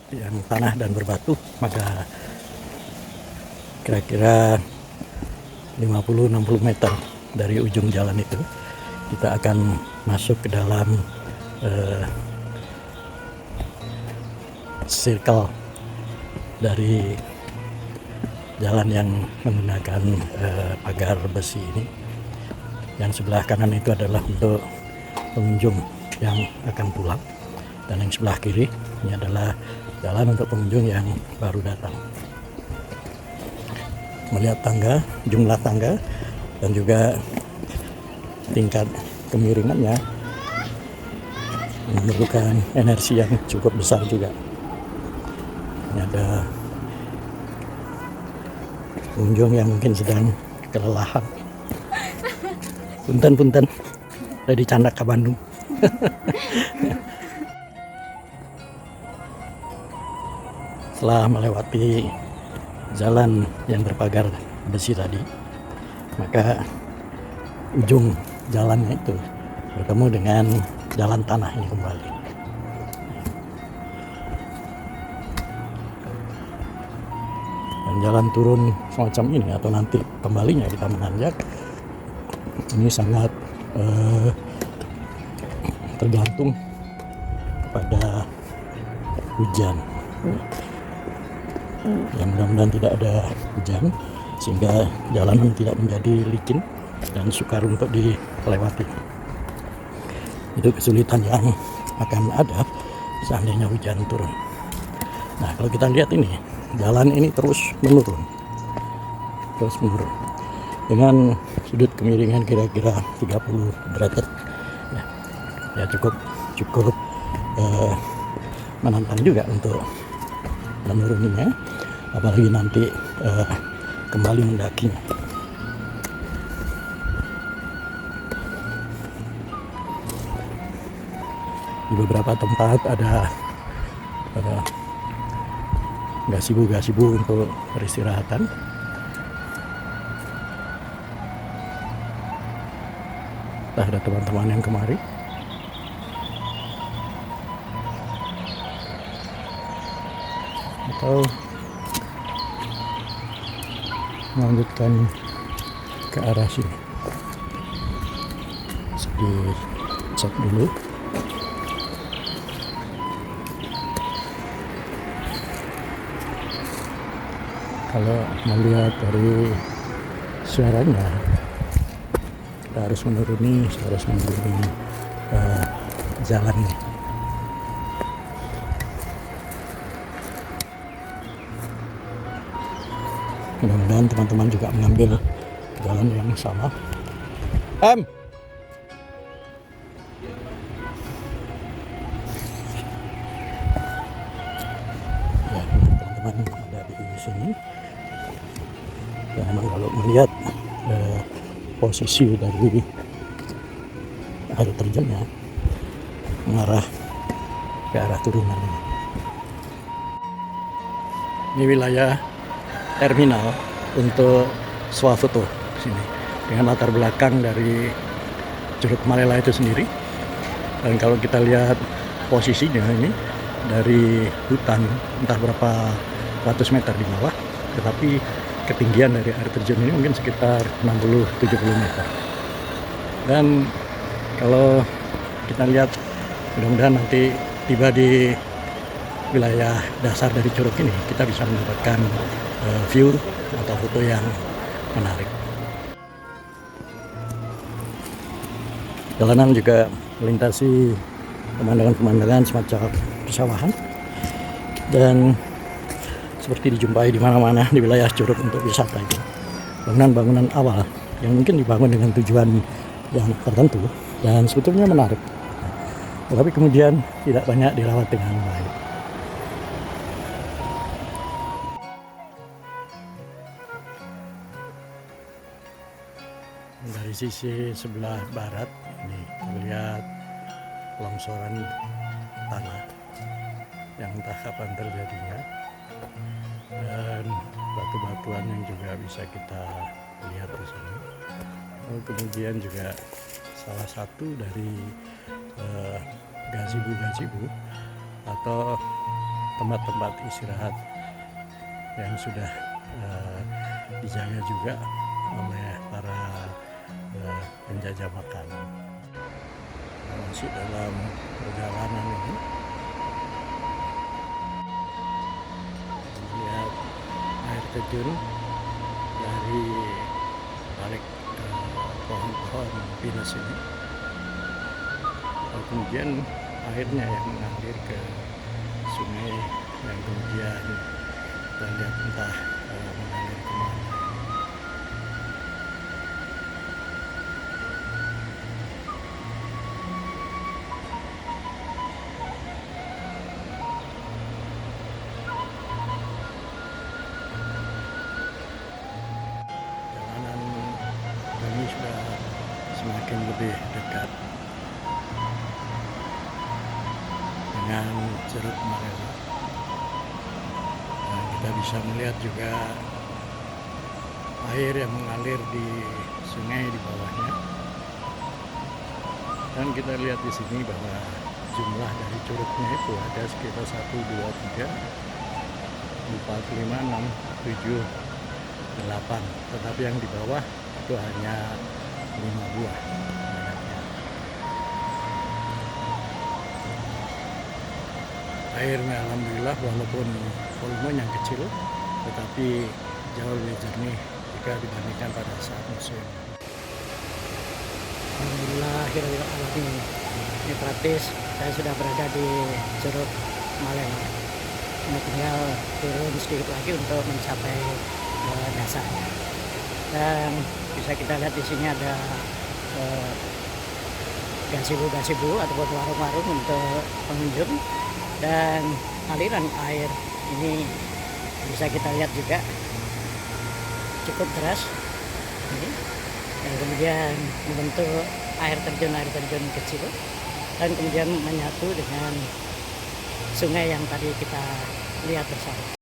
yang tanah dan berbatu, maka kira-kira 50-60 meter dari ujung jalan itu kita akan masuk ke dalam circle dari jalan yang menggunakan pagar besi ini. Yang sebelah kanan itu adalah untuk pengunjung yang akan pulang, dan yang sebelah kiri ini adalah jalan untuk pengunjung yang baru datang. Melihat tangga, jumlah tangga, dan juga tingkat kemiringannya memerlukan energi yang cukup besar juga. Ini ada pengunjung yang mungkin sedang kelelahan. Punten dari Candak ke Bandung. Setelah melewati jalan yang berpagar besi tadi, maka ujung jalannya itu bertemu dengan jalan tanah ini kembali. Dan jalan turun semacam ini atau nanti kembalinya kita menanjak ini sangat tergantung kepada hujan. Ya, mudah-mudahan tidak ada hujan sehingga jalanan tidak menjadi licin dan sukar untuk dilewati. Itu kesulitan yang akan ada seandainya hujan turun. Nah, kalau kita lihat ini, jalan ini terus menurun dengan sudut kemiringan kira-kira 30 derajat. Ya cukup menantang juga untuk menuruninya, apalagi nanti kembali mendakinya. Di beberapa tempat ada gazebo untuk peristirahatan. Ada teman-teman yang kemari. Atau melanjutkan ke arah sini. Cek dulu. Kalau melihat dari suaranya, kita harus menuruni jalan ini. Mudah-mudahan teman-teman juga mengambil jalan yang sama. Ya, teman-teman ada di sini. Ya, memang kalau melihat posisi dari air terjunnya mengarah ke arah turunan ini. Ini wilayah terminal untuk swafoto sini dengan latar belakang dari Curug Malela itu sendiri. Dan kalau kita lihat posisinya ini dari hutan entah berapa ratus meter di bawah, tetapi ketinggian dari air terjun ini mungkin sekitar 60-70 meter. Dan kalau kita lihat, mudah-mudahan nanti tiba di wilayah dasar dari curug ini, kita bisa mendapatkan view atau foto yang menarik. Jalanan juga melintasi pemandangan-pemandangan semacam persawahan, dan seperti dijumpai di mana-mana di wilayah curug untuk wisata itu, bangunan-bangunan awal yang mungkin dibangun dengan tujuan yang tertentu dan sebetulnya menarik, tetapi kemudian tidak banyak dirawat dengan baik. Dari sisi sebelah barat ini terlihat longsoran tanah yang entah kapan terjadinya, dan batu-batuan yang juga bisa kita lihat di sini. Kemudian juga salah satu dari gazebo atau tempat-tempat istirahat yang sudah dijaga juga oleh para penjajah makanan. Masih dalam perjalanan ini, lihat air terjun dari balik pohon-pohon pinus ini. Kemudian airnya yang mengalir ke sungai yang kemudian kita lihat entah mengalir kemana. Jalanan kami sudah semakin lebih dekat dengan Curug Malela. Nah, kita bisa melihat juga air yang mengalir di sungai di bawahnya. Dan kita lihat di sini bahwa jumlah dari curugnya itu ada sekitar 1, 2, 3, 4, 5, 6, 7, 8. Tetapi yang di bawah itu hanya 5 buah. Airnya alhamdulillah walaupun volumenya kecil, tetapi jauh lebih jernih jika dibandingkan pada saat musim. Alhamdulillahirrahmanirrahim. Ini praktis saya sudah berada di Curug Malela. Ini tinggal turun sedikit lagi untuk mencapai dasarnya. Dan bisa kita lihat di sini ada gazebo-gazebo ataupun warung-warung untuk pengunjung. Dan aliran air ini bisa kita lihat juga cukup deras ini, dan kemudian membentuk air terjun kecil dan kemudian menyatu dengan sungai yang tadi kita lihat bersama.